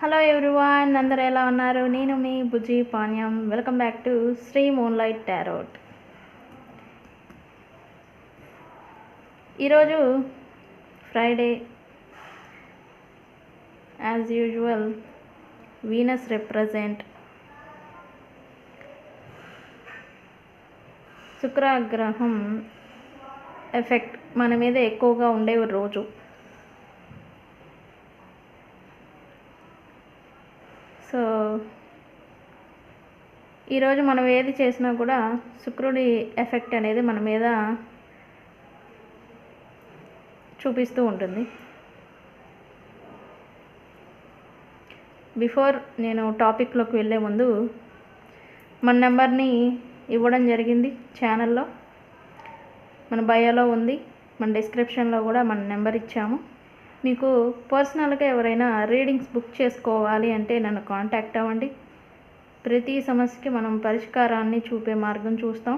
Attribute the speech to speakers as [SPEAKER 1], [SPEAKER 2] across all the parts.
[SPEAKER 1] Hello everyone, అందరూ ఎలా ఉన్నారు? నేను మీ Bujji Panyam. Welcome back to Sri moonlight tarot. ఈరోజు Friday, as usual Venus represent శుక్రగ్రహం ఎఫెక్ట్ మన మీద ఎక్కువగా ఉండే రోజు. సో ఈరోజు మనం ఏది చేసినా కూడా శుక్రుడి ఎఫెక్ట్ అనేది మన మీద చూపిస్తూ ఉంటుంది. బిఫోర్ నేను టాపిక్లోకి వెళ్ళే ముందు మన నెంబర్ని ఇవ్వడం జరిగింది ఛానల్లో. మన బయోలో ఉంది, మన డిస్క్రిప్షన్లో కూడా మన నెంబర్ ఇచ్చాము. మీకు పర్సనల్గా ఎవరైనా రీడింగ్స్ బుక్ చేసుకోవాలి అంటే నన్ను కాంటాక్ట్ అవ్వండి. ప్రతి సమస్యకి మనం పరిష్కారాన్ని చూపే మార్గం చూస్తాం.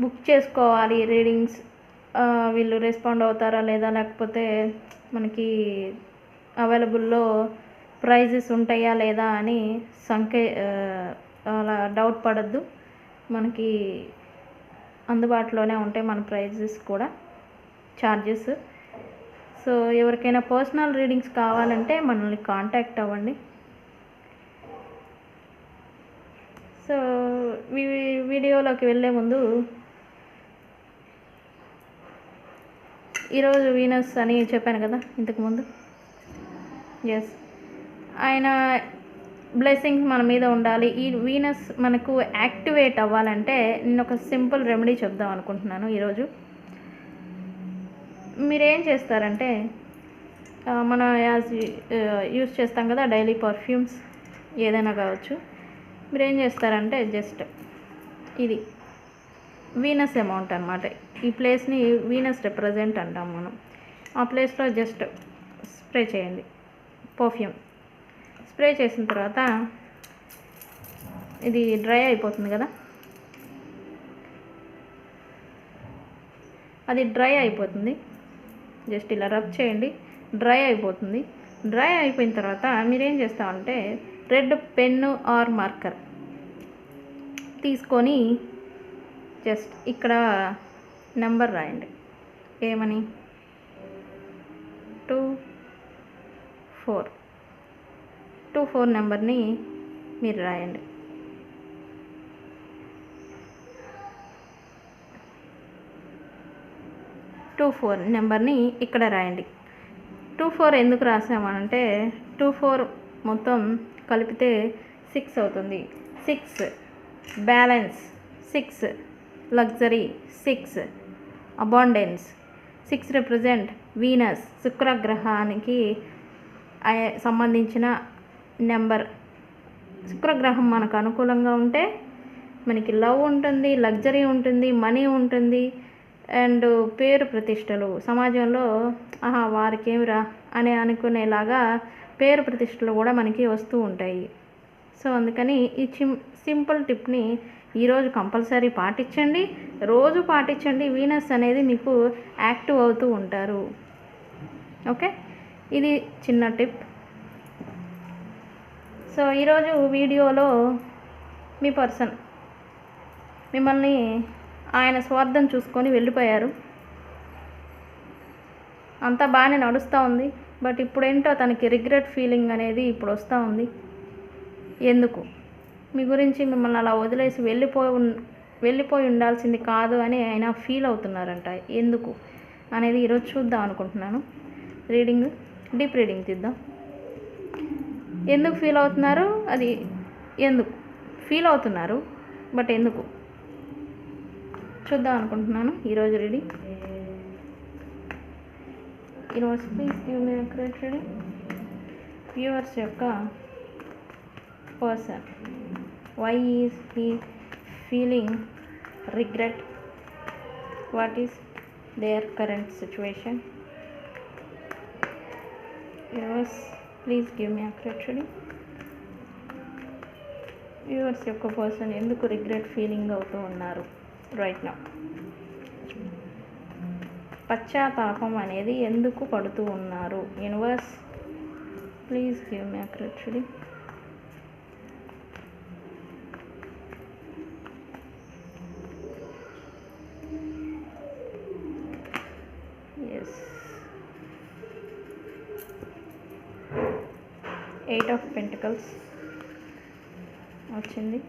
[SPEAKER 1] బుక్ చేసుకోవాలి రీడింగ్స్. వీళ్ళు రెస్పాండ్ అవుతారా లేదా, లేకపోతే మనకి అవైలబుల్లో ప్రైజెస్ ఉంటాయా లేదా అని అలా డౌట్ పడద్దు. మనకి అందుబాటులోనే ఉంటాయి మన ప్రైజెస్ కూడా, ఛార్జెస్. సో ఎవరికైనా పర్సనల్ రీడింగ్స్ కావాలంటే మనల్ని కాంటాక్ట్ అవ్వండి. సో వీడియోలోకి వెళ్ళే ముందు, ఈరోజు వీనస్ అని చెప్పాను కదా ఇంతకుముందు. ఎస్, ఆయన బ్లెస్సింగ్స్ మన మీద ఉండాలి. ఈ వీనస్ మనకు యాక్టివేట్ అవ్వాలంటే నేను ఒక సింపుల్ రెమెడీ చెప్దాం అనుకుంటున్నాను ఈరోజు. మీరేం చేస్తారంటే, మన యూస్ చేస్తాం కదా డైలీ పర్ఫ్యూమ్స్, ఏదైనా కావచ్చు. మీరేం చేస్తారంటే జస్ట్ ఇది వీనస్ అమౌంట్ అనమాట. ఈ ప్లేస్ని వీనస్ రిప్రజెంట్ అంటాం మనం. ఆ ప్లేస్లో జస్ట్ స్ప్రే చేయండి పర్ఫ్యూమ్. స్ప్రే చేసిన తర్వాత ఇది డ్రై అయిపోతుంది కదా, అది డ్రై అయిపోతుంది. జస్ట్ ఇలా రబ్ చేయండి, డ్రై అయిపోతుంది. డ్రై అయిపోయిన తర్వాత మీరేం చేస్తామంటే రెడ్ పెన్ను ఆర్ మార్కర్ తీసుకొని జస్ట్ ఇక్కడ నెంబర్ రాయండి. ఏమని? 24 నెంబర్ని మీరు రాయండి. నెంబర్ని ఇక్కడ రాయండి. 24 ఎందుకు రాసామనంటే 24 మొత్తం కలిపితే 6 అవుతుంది. 6 balance, 6 luxury, 6 abundance. 6 represent Venus, శుక్రగ్రహానికి సంబంధించిన నెంబర్. శుక్రగ్రహం మనకు అనుకూలంగా ఉంటే మనకి లవ్ ఉంటుంది, లగ్జరీ ఉంటుంది, మనీ ఉంటుంది, అండ్ పేరు ప్రతిష్టలు సమాజంలో వారికి ఏమిరా అని అనుకునేలాగా పేరు ప్రతిష్టలు కూడా మనకి వస్తూ ఉంటాయి. సో అందుకని ఈ సింపుల్ టిప్ని ఈరోజు కంపల్సరీ పాటించండి, రోజు పాటించండి. వీనస్ అనేది మీకు యాక్టివ్ అవుతూ ఉంటారు. ఓకే, ఇది చిన్న టిప్. సో ఈరోజు వీడియోలో మీ పర్సన్ మిమ్మల్ని ఆయన స్వార్థం చూసుకొని వెళ్ళిపోయారు. అంతా బాగానే నడుస్తూ ఉంది, బట్ ఇప్పుడేంటో తనకి రిగ్రెట్ ఫీలింగ్ అనేది ఇప్పుడు వస్తూ ఉంది. ఎందుకు? మీ గురించి మిమ్మల్ని అలా వదిలేసి వెళ్ళిపోయి ఉండాల్సింది కాదు అని ఆయన ఫీల్ అవుతున్నారంట. ఎందుకు అనేది ఈరోజు చూద్దాం అనుకుంటున్నాను. డీప్ రీడింగ్ తీద్దాం. ఎందుకు ఫీల్ అవుతున్నారు, అది ఎందుకు ఫీల్ అవుతున్నారు, బట్ ఎందుకు చూద్దాం అనుకుంటున్నాను ఈరోజు reading. Universe please give me accurate reading. Viewers యొక్క person, why is he feeling regret? What is there current situation? Universe please give me accurate reading. Viewers యొక్క పర్సన్ ఎందుకు రిగ్రెట్ ఫీలింగ్ అవుతూ ఉన్నారు రైట్ నౌ? పశ్చాత్తాపం అనేది ఎందుకు పడుతూ ఉన్నారు? Universe please give me accurate reading. Yes, 8 of pentacles వచ్చింది.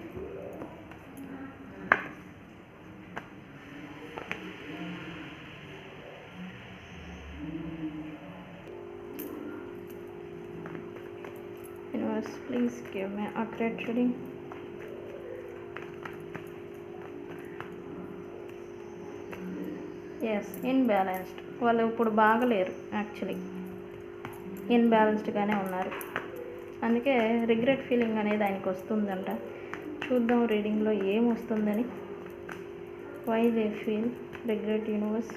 [SPEAKER 1] Universe please give me accurate reading. Yes, imbalanced. వాళ్ళు ఇప్పుడు బాగలేరు, యాక్చువల్లీ ఇన్బ్యాలెన్స్డ్గానే ఉన్నారు. అందుకే రిగ్రెట్ ఫీలింగ్ అనేది ఆయనకు వస్తుందంట. చూద్దాం రీడింగ్లో ఏం వస్తుందని. Why they feel regret universe.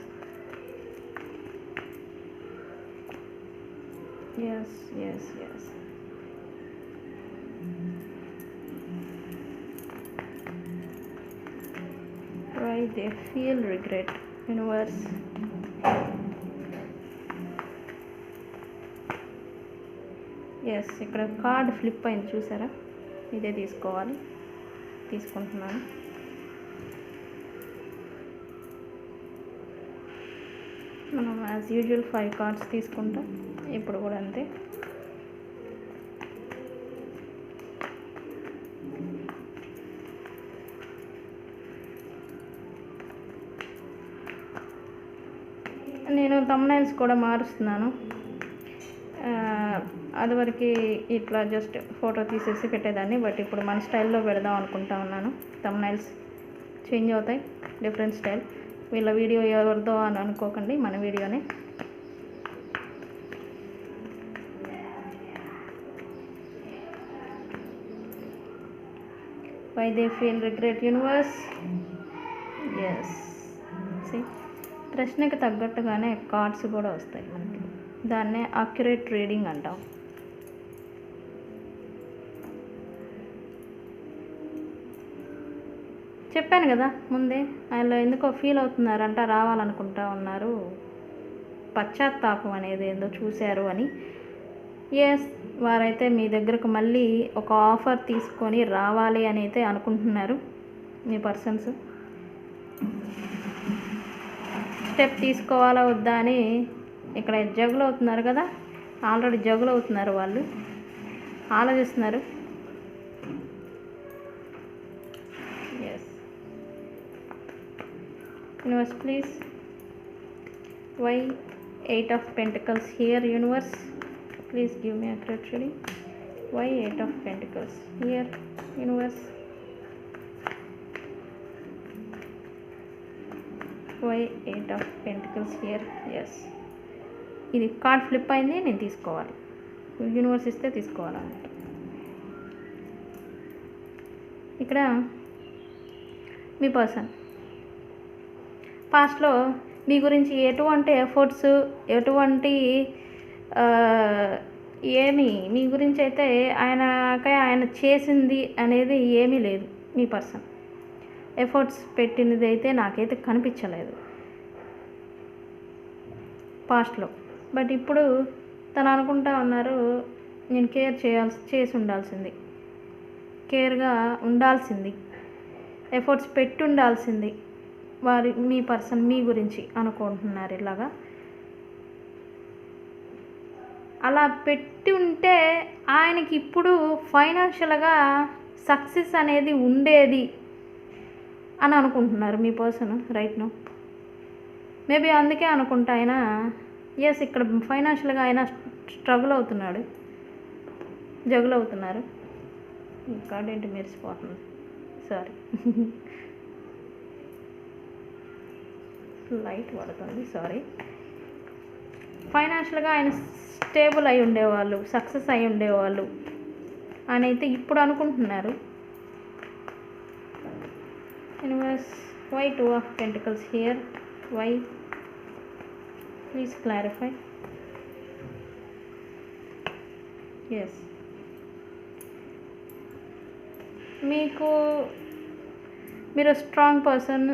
[SPEAKER 1] Yes yes yes, why they feel regret universe. Yes, ఇక్కడ కార్డ్ ఫ్లిప్ అయింది చూసారా? ఇదే తీసుకోవాలి, తీసుకుంటున్నాను. మనం యాజ్ యూజువల్ 5 కార్డ్స్ తీసుకుంటాం, ఇప్పుడు కూడా అంతే. నేను థంబ్నైల్స్ కూడా మారుస్తున్నాను. అదివరకు ఇట్లా జస్ట్ ఫోటో తీసేసి పెట్టేదాన్ని, బట్ ఇప్పుడు మన స్టైల్లో పెడదాం అనుకుంటా ఉన్నాను. థంబ్నైల్స్ చేంజ్ అవుతాయి, డిఫరెంట్ స్టైల్. వీళ్ళ వీడియో ఎవరిదో అని అనుకోకండి, మన వీడియోనే. Why they feel regret universe. Yes, see ప్రశ్నకి తగ్గట్టుగానే కార్డ్స్ కూడా వస్తాయి మనకి. దాన్నే అక్యురేట్ రీడింగ్ అంటాం. చెప్పాను కదా ముందే, ఆయన ఎందుకో ఫీల్ అవుతున్నారంట, రావాలనుకుంటా ఉన్నారు. పశ్చాత్తాపం అనేది ఏందో చూశారు అని. ఎస్, వారైతే మీ దగ్గరకు మళ్ళీ ఒక ఆఫర్ తీసుకొని రావాలి అని అయితే అనుకుంటున్నారు మీ పర్సన్స్. స్టెప్ తీసుకోవాలా వద్దా అని ఇక్కడ జగులు అవుతున్నారు కదా, ఆల్రెడీ జగులు అవుతున్నారు వాళ్ళు, ఆలోచిస్తున్నారు. Yes, universe please why 8 of pentacles here. Universe please give me accurate reading. Why 8 of pentacles here. Universe why 8 of pentacles here. Yes, ఇది కార్డ్ ఫ్లిప్ అయింది, నేను తీసుకోవాలి. యూనివర్స్ ఇస్తే తీసుకోవాలన్నమాట. ఇక్కడ మీ పర్సన్ పాస్ట్లో మీ గురించి ఎటువంటి ఎఫర్ట్స్, ఎటువంటి ఏమి మీ గురించి అయితే ఆయన చేసింది అనేది ఏమీ లేదు. మీ పర్సన్ ఎఫర్ట్స్ పెట్టినది అయితే నాకైతే కనిపించలేదు పాస్ట్లో. బట్ ఇప్పుడు తను అనుకుంటా ఉన్నారు, నేను చేసి ఉండాల్సింది, కేర్గా ఉండాల్సింది, ఎఫర్ట్స్ పెట్టి ఉండాల్సింది. మీ పర్సన్ మీ గురించి అనుకుంటున్నారు ఇలాగా. అలా పెట్టి ఉంటే ఆయనకి ఇప్పుడు ఫైనాన్షియల్గా సక్సెస్ అనేది ఉండేది అని అనుకుంటున్నారు మీ పర్సన్ రైట్ నౌ. మేబీ అందుకే అనుకుంటా ఆయన ఎస్ ఇక్కడ ఫైనాన్షియల్గా ఆయన స్ట్రగుల్ అవుతున్నాడు, జగులు అవుతున్నారు. కార్డ్ ఏంటి మెరిసిపోతుంది, సారీ లైట్ పడుతుంది, సారీ. ఫైనాన్షియల్గా ఆయన స్టేబుల్ అయి ఉండేవాళ్ళు, సక్సెస్ అయి ఉండేవాళ్ళు అని అయితే ఇప్పుడు అనుకుంటున్నారు. Universe why 2 of pentacles here. Why please clarify. Yes, మీరు స్ట్రాంగ్ పర్సన్,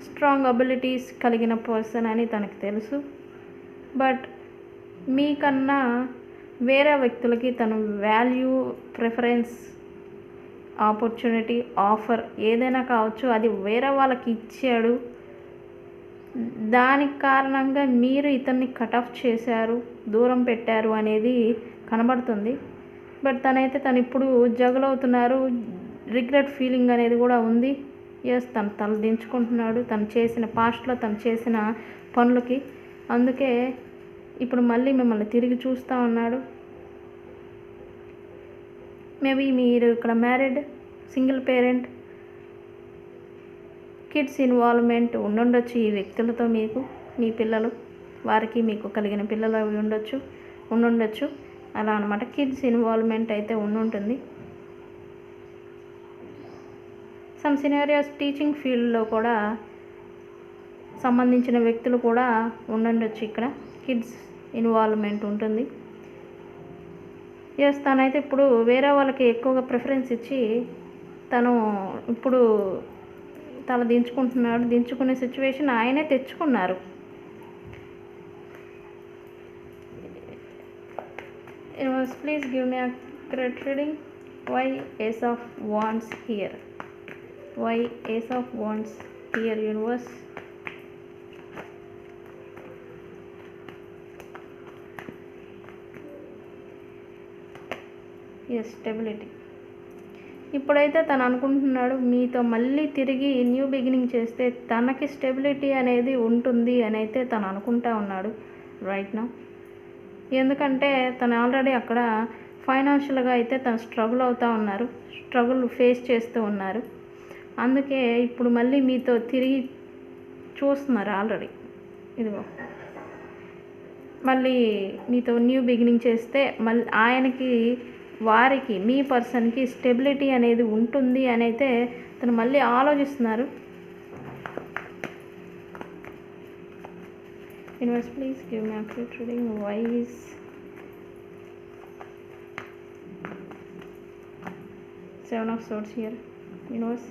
[SPEAKER 1] స్ట్రాంగ్ అబిలిటీస్ కలిగిన పర్సన్ అని తనకు తెలుసు. బట్ మీకన్నా వేరే వ్యక్తులకి తను వాల్యూ, ప్రిఫరెన్స్, ఆపర్చునిటీ, ఆఫర్ ఏదైనా కావచ్చు, అది వేరే వాళ్ళకి ఇచ్చాడు. దానికి కారణంగా మీరు ఇతన్ని కట్ ఆఫ్ చేశారు, దూరం పెట్టారు అనేది కనబడుతుంది. బట్ తను ఇప్పుడు జగల్ అవుతున్నారు. రిగ్రెట్ ఫీలింగ్ అనేది కూడా ఉంది. తను తల దించుకుంటున్నాడు తను చేసిన పాస్ట్లో తను చేసిన పనులకి. అందుకే ఇప్పుడు మళ్ళీ మిమ్మల్ని తిరిగి చూస్తూ ఉన్నాడు. మేబీ మీరు ఇక్కడ married, single parent, kids involvement ఉండుండొచ్చు ఈ వ్యక్తులతో. మీకు మీ పిల్లలు, వారికి మీకు కలిగిన పిల్లలు అవి ఉండుండొచ్చు అలా అనమాట. కిడ్స్ ఇన్వాల్వ్మెంట్ అయితే ఉండుంటుంది. సమ్ సినారియోస్ టీచింగ్ ఫీల్డ్లో కూడా సంబంధించిన వ్యక్తులు కూడా ఉండుండొచ్చు. ఇక్కడ కిడ్స్ ఇన్వాల్వ్మెంట్ ఉంటుంది. తనైతే ఇప్పుడు వేరే వాళ్ళకి ఎక్కువగా ప్రిఫరెన్స్ ఇచ్చి తను ఇప్పుడు తల దించుకుంటున్నాడు. దించుకునే సిచ్యువేషన్ ఆయనే తెచ్చుకున్నారు. Please give me accurate reading. Why ace of wands here? Why ace of wands here universe? Stability. ఇప్పుడైతే తను అనుకుంటున్నాడు మీతో మళ్ళీ తిరిగి న్యూ బిగినింగ్ చేస్తే తనకి స్టెబిలిటీ అనేది ఉంటుంది అని అయితే తను అనుకుంటా ఉన్నాడు రైట్ నౌ. ఎందుకంటే తను ఆల్రెడీ అక్కడ ఫైనాన్షియల్గా అయితే తను స్ట్రగుల్ ఫేస్ చేస్తూ ఉన్నారు. అందుకే ఇప్పుడు మళ్ళీ మీతో తిరిగి చూస్తున్నారు. ఆల్రెడీ ఇదిగో మళ్ళీ మీతో న్యూ బిగినింగ్ చేస్తే మళ్ళీ ఆయనకి, వారికి, మీ పర్సన్కి స్టెబిలిటీ అనేది ఉంటుంది అని అయితే తను మళ్ళీ ఆలోచిస్తున్నారు. Universe please give me accurate reading. Why is seven of swords here universe?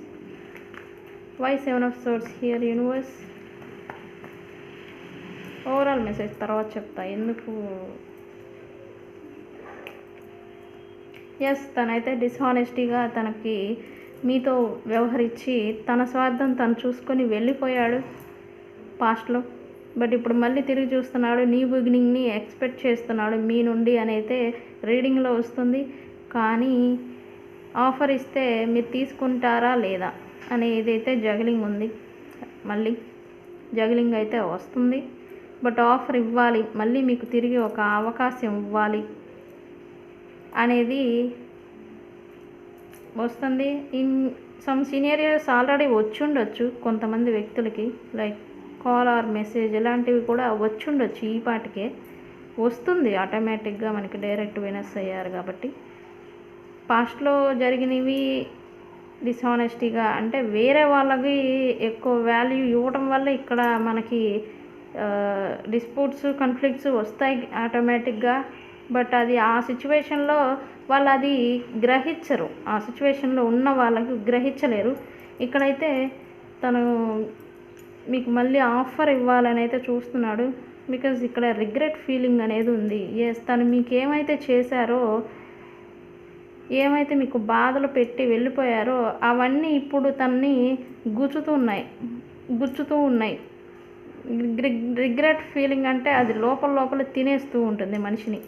[SPEAKER 1] Why seven of swords here universe? Overall message తర్వాత చెప్తా ఎందుకు. తనైతే డిస్హానెస్టీగా తనకి మీతో వ్యవహరించి తన స్వార్థం తను చూసుకొని వెళ్ళిపోయాడు పాస్ట్లో. బట్ ఇప్పుడు మళ్ళీ తిరిగి చూస్తున్నాడు. న్యూ బిగినింగ్ని ఎక్స్పెక్ట్ చేస్తున్నాడు మీ నుండి అని అయితే రీడింగ్లో వస్తుంది. కానీ ఆఫర్ ఇస్తే మీరు తీసుకుంటారా లేదా అనేది అయితే జగిలింగ్ ఉంది. మళ్ళీ జగిలింగ్ అయితే వస్తుంది. బట్ ఆఫర్ ఇవ్వాలి, మళ్ళీ మీకు తిరిగి ఒక అవకాశం ఇవ్వాలి అనేది వస్తుంది. ఇన్ సమ్ సినారియోస్ ఆల్రెడీ వచ్చుండొచ్చు కొంతమంది వ్యక్తులకి, లైక్ కాల్ ఆర్ మెసేజ్ ఇలాంటివి కూడా వచ్చుండొచ్చు. ఈ పాటికే వస్తుంది ఆటోమేటిక్గా, మనకి డైరెక్ట్ వినస్ అయ్యారు కాబట్టి. పాస్ట్లో జరిగినవి డిస్హానెస్టీగా అంటే వేరే వాళ్ళకి ఎక్కువ వాల్యూ ఇవ్వడం వల్ల ఇక్కడ మనకి డిస్ప్యూట్స్, కాన్ఫ్లిక్ట్స్ వస్తాయి ఆటోమేటిక్గా. బట్ అది ఆ సిచ్యువేషన్లో వాళ్ళు అది గ్రహించరు. ఆ సిచ్యువేషన్లో ఉన్న వాళ్ళకి గ్రహించలేరు. ఇక్కడైతే తను మీకు మళ్ళీ ఆఫర్ ఇవ్వాలని అయితే చూస్తున్నాడు. బికాజ్ ఇక్కడ రిగ్రెట్ ఫీలింగ్ అనేది ఉంది. తను మీకు ఏమైతే చేశారో, ఏమైతే మీకు బాధలు పెట్టి వెళ్ళిపోయారో అవన్నీ ఇప్పుడు తనని గుచ్చుతూ ఉన్నాయి. రిగ్రెట్ ఫీలింగ్ అంటే అది లోపల తినేస్తూ ఉంటుంది మనిషిని.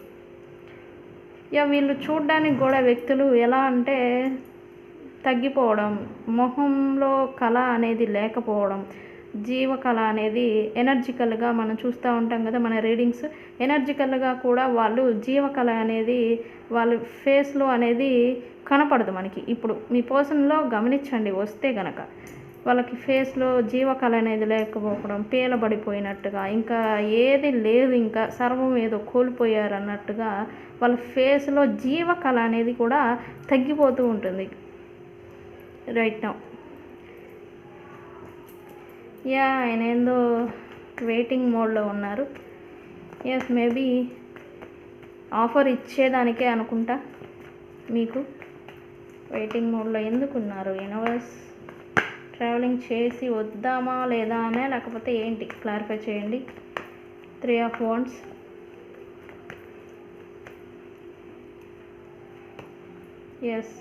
[SPEAKER 1] వీళ్ళు చూడ్డానికి కూడా వ్యక్తులు ఎలా అంటే తగ్గిపోవడం, మొహంలో కళ అనేది లేకపోవడం, జీవకళ అనేది ఎనర్జికల్గా మనం చూస్తూ ఉంటాం కదా మన రీడింగ్స్. ఎనర్జికల్గా కూడా వాళ్ళు జీవకళ అనేది వాళ్ళ ఫేస్లో అనేది కనపడదు మనకి. ఇప్పుడు మీ పర్సన్లో గమనించండి వస్తే గనక వాళ్ళకి ఫేస్లో జీవకళ అనేది లేకపోవడం, పేలబడిపోయినట్టుగా, ఇంకా ఏది లేదు, ఇంకా సర్వం ఏదో కోల్పోయారు అన్నట్టుగా వాళ్ళ ఫేస్లో జీవకళ అనేది కూడా తగ్గిపోతూ ఉంటుంది రైట్ నౌ. ఆయన ఏందో వెయిటింగ్ మోడ్లో ఉన్నారు. మేబీ ఆఫర్ ఇచ్చేదానికే అనుకుంటా. మీకు వెయిటింగ్ మోడ్లో ఎందుకు ఉన్నారు యూనివర్స్? ట్రావెలింగ్ చేసి వద్దామా లేదా అనే, లేకపోతే ఏంటి క్లారిఫై చేయండి. 3 of Wands. ఎస్,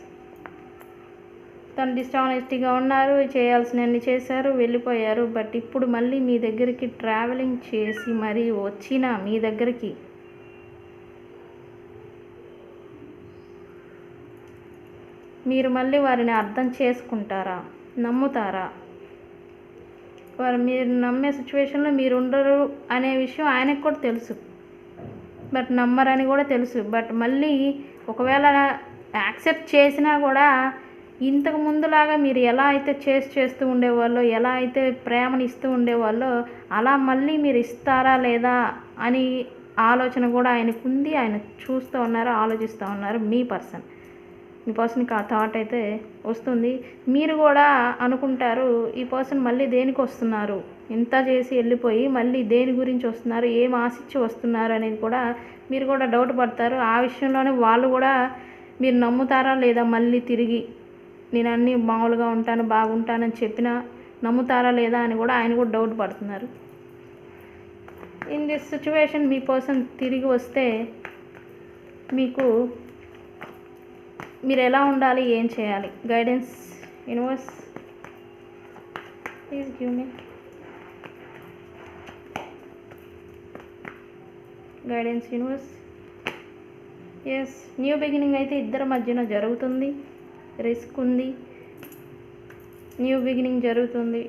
[SPEAKER 1] తను డిస్ఆనెస్టీగా ఉన్నారు, చేయాల్సినవన్నీ చేశారు, వెళ్ళిపోయారు. బట్ ఇప్పుడు మళ్ళీ మీ దగ్గరికి ట్రావెలింగ్ చేసి మరీ వచ్చిన మీ దగ్గరికి మీరు మళ్ళీ వారిని అర్థం చేసుకుంటారా, నమ్ముతారా? వారు మీరు నమ్మే సిచ్యువేషన్లో మీరు ఉండరు అనే విషయం ఆయనకు కూడా తెలుసు, బట్ నమ్మరని కూడా తెలుసు. బట్ మళ్ళీ ఒకవేళ యాక్సెప్ట్ చేసినా కూడా ఇంతకు ముందులాగా మీరు ఎలా అయితే చేస్తూ ఉండేవాళ్ళో, ఎలా అయితే ప్రేమని ఇస్తూ ఉండేవాళ్ళో అలా మళ్ళీ మీరు ఇస్తారా లేదా అని ఆలోచన కూడా ఆయనకు ఉంది. ఆయన చూస్తూ ఉన్నారు, ఆలోచిస్తూ ఉన్నారు. మీ పర్సన్కి ఆ థాట్ అయితే వస్తుంది. మీరు కూడా అనుకుంటారు, ఈ పర్సన్ మళ్ళీ దేనికి వస్తున్నారు, ఇంత చేసి వెళ్ళిపోయి మళ్ళీ దేని గురించి వస్తున్నారు, ఏం ఆశించి వస్తున్నారు అనేది కూడా మీరు కూడా డౌట్ పడతారు. ఆ విషయంలోనే వాళ్ళు కూడా మీరు నమ్ముతారా లేదా, మళ్ళీ తిరిగి నేను అన్నీ మామూలుగా ఉంటాను, బాగుంటానని చెప్పినా నమ్ముతారా లేదా అని కూడా ఆయన కూడా డౌట్ పడుతున్నారు. ఇన్ దిస్ సిచ్యువేషన్ మీ పర్సన్ తిరిగి వస్తే మీరు ఎలా ఉండాలి, ఏం చేయాలి? Guidance universe, please give me guidance universe. Yes, new beginning అయితే ఇద్దరి మధ్యన జరుగుతుంది. రిస్క్ ఉంది, న్యూ బిగినింగ్ జరుగుతుంది.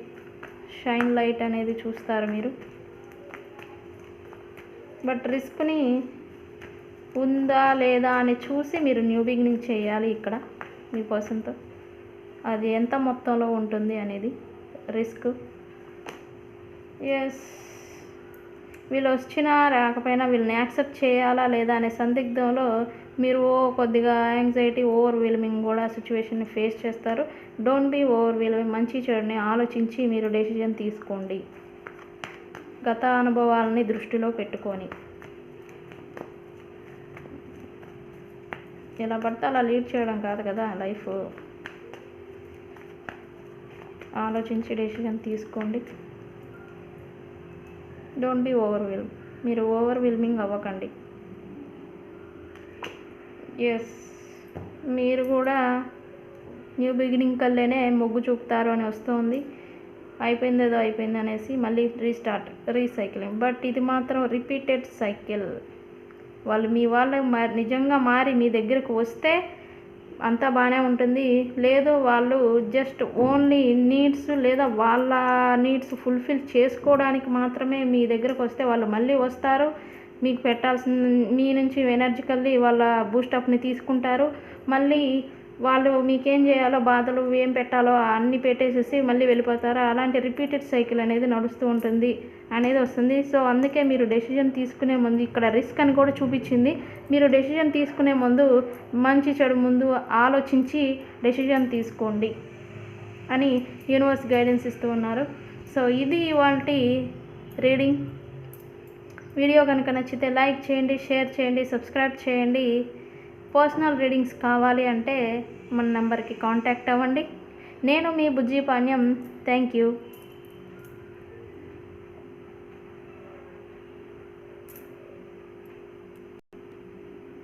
[SPEAKER 1] షైన్ లైట్ అనేది చూస్తారు మీరు. బట్ రిస్క్ని ఉందా లేదా అని చూసి మీరు న్యూ బిగినింగ్ చేయాలి ఇక్కడ మీ పర్సన్తో. అది ఎంత మొత్తంలో ఉంటుంది అనేది రిస్క్. ఎస్, వీళ్ళు వచ్చినా రాకపోయినా వీళ్ళని యాక్సెప్ట్ చేయాలా లేదా అనే సందిగ్ధంలో మీరు కొద్దిగా యాంగ్జైటీ, ఓవర్వెల్మింగ్ కూడా సిచ్యువేషన్ని ఫేస్ చేస్తారు. Don't be overwhelming. మంచి చెడుని ఆలోచించి మీరు డెసిజన్ తీసుకోండి, గత అనుభవాలని దృష్టిలో పెట్టుకొని. ఎలా పడితే అలా లీడ్ చేయడం కాదు కదా లైఫ్. ఆలోచించి డెసిజన్ తీసుకోండి. Don't be overwhelm. మీరు ఓవర్వెల్మింగ్ అవ్వకండి. ఎస్, మీరు కూడా న్యూ బిగినింగ్ కల్లేనే మొగ్గు చూపుతారు అని వస్తుంది. అయిపోయింది ఏదో అయిపోయింది అనేసి మళ్ళీ రీసైక్లింగ్. బట్ ఇది మాత్రం రిపీటెడ్ సైకిల్. మీ వాళ్ళు నిజంగా మారి మీ దగ్గరకు వస్తే అంతా బాగానే ఉంటుంది. లేదు వాళ్ళు జస్ట్ ఓన్లీ నీడ్స్ లేదా వాళ్ళ నీడ్స్ ఫుల్ఫిల్ చేసుకోవడానికి మాత్రమే మీ దగ్గరకు వస్తే వాళ్ళు మళ్ళీ వస్తారు. మీకు పెట్టాల్సిన మీ నుంచి ఎనర్జికల్లీ వాళ్ళ బూస్టప్ని తీసుకుంటారు. మళ్ళీ వాళ్ళు మీకేం చేయాలో, బాధలు ఏం పెట్టాలో అన్నీ పెట్టేసేసి మళ్ళీ వెళ్ళిపోతారు. అలాంటి రిపీటెడ్ సైకిల్ అనేది నడుస్తూ ఉంటుంది అనేది వస్తుంది. సో అందుకే మీరు డెసిజన్ తీసుకునే ముందు, ఇక్కడ రిస్క్ అని కూడా చూపించింది, మీరు డెసిజన్ తీసుకునే ముందు మంచి చెడు ముందు ఆలోచించి డెసిజన్ తీసుకోండి అని యూనివర్స్ గైడెన్స్ ఇస్తూ ఉన్నారు. సో ఇది ఇవాల్టి రీడింగ్. వీడియో కనుక నచ్చితే లైక్ చేయండి, షేర్ చేయండి, సబ్స్క్రైబ్ చేయండి. పర్సనల్ రీడింగ్స్ కావాలి అంటే మన నెంబర్కి కాంటాక్ట్ అవ్వండి. నేను మీ బుజ్జి పాణ్యం. Thank you.